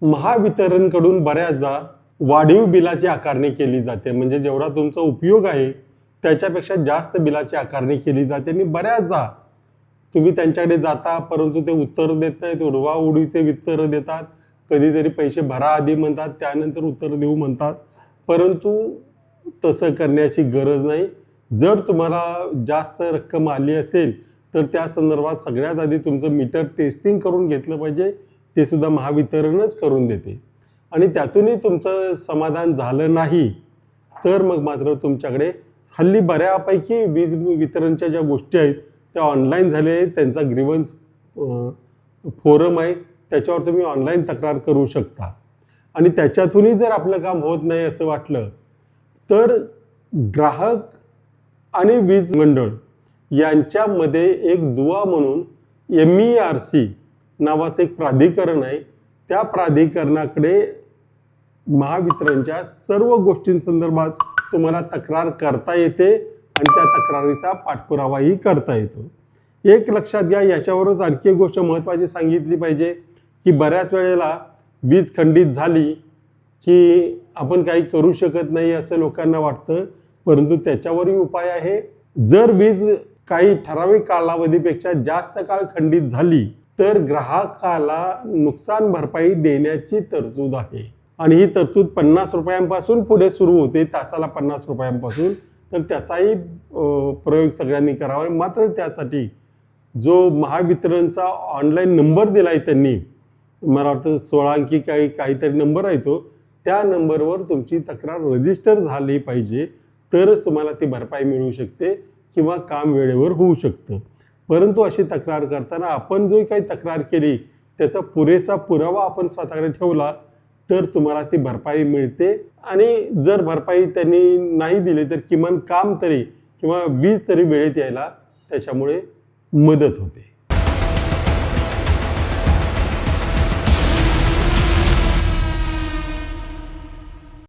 महावितरणकडून बऱ्याचदा वाढीव बिलाची आकारणी केली जाते, म्हणजे जेवढा तुमचा उपयोग आहे त्याच्यापेक्षा जास्त बिलाची आकारणी केली जाते आणि बऱ्याचदा तुम्ही त्यांच्याकडे जाता परंतु ते उत्तर देत नाहीत, उडवाउडवीचे उत्तर देतात. कधीतरी पैसे भरा आधी म्हणतात, त्यानंतर उत्तर देऊ म्हणतात. परंतु तसं करण्याची गरज नाही. जर तुम्हाला जास्त रक्कम आली असेल तर त्या संदर्भात सगळ्यात आधी तुमचं मीटर टेस्टिंग करून घेतलं पाहिजे. ते सुद्धा महावितरणच करून देते आणि त्यातूनही तुमचं समाधान झालं नाही तर मग मात्र तुमच्याकडे हल्ली बऱ्यापैकी वीज वितरणच्या ज्या गोष्टी आहेत त्या ऑनलाईन झाल्या आहेत. त्यांचा ग्रीव्हन्स फोरम आहे, त्याच्यावर तुम्ही ऑनलाईन तक्रार करू शकता. आणि त्याच्यातूनही जर आपलं काम होत नाही असं वाटलं तर ग्राहक आणि वीज मंडळ यांच्यामध्ये एक दुवा म्हणून MERC नावाचं एक प्राधिकरण आहे. त्या प्राधिकरणाकडे महावितरणच्या सर्व गोष्टींसंदर्भात तुम्हाला तक्रार करता येते आणि त्या तक्रारीचा पाठपुरावाही करता येतो. एक लक्षात घ्या, याच्यावरच आणखी एक गोष्ट महत्त्वाची सांगितली पाहिजे की बऱ्याच वेळेला वीज खंडित झाली की आपण काही करू शकत नाही असं लोकांना वाटतं, परंतु त्याच्यावरही उपाय आहे. जर वीज काही ठराविक कालावधीपेक्षा जास्त काळ खंडित झाली तर ग्राहकाला नुकसान भरपाई देण्याची तरतूद आहे आणि ही तरतूद 50 रुपयांपासून पुढे सुरू होते, तासाला 50 रुपयांपासून. तर त्याचाही प्रयोग सगळ्यांनी करावा. मात्र त्यासाठी जो महावितरणचा ऑनलाईन नंबर दिला आहे त्यांनी, मला वाटतं 16 अंकी काहीतरी नंबर आहे तो, त्या नंबरवर तुमची तक्रार रजिस्टर झाली पाहिजे तरच तुम्हाला ती भरपाई मिळू शकते किंवा काम वेळेवर होऊ शकतं. परंतु अशी तक्रार करताना आपण जो काही तक्रार केली त्याचा पुरेसा पुरावा आपण स्वतःकडे ठेवला तर तुम्हाला ती भरपाई मिळते. आणि जर भरपाई त्यांनी नाही दिली तर किमान काम तरी किंवा वीज तरी वेळेत यायला त्याच्यामुळे मदत होते.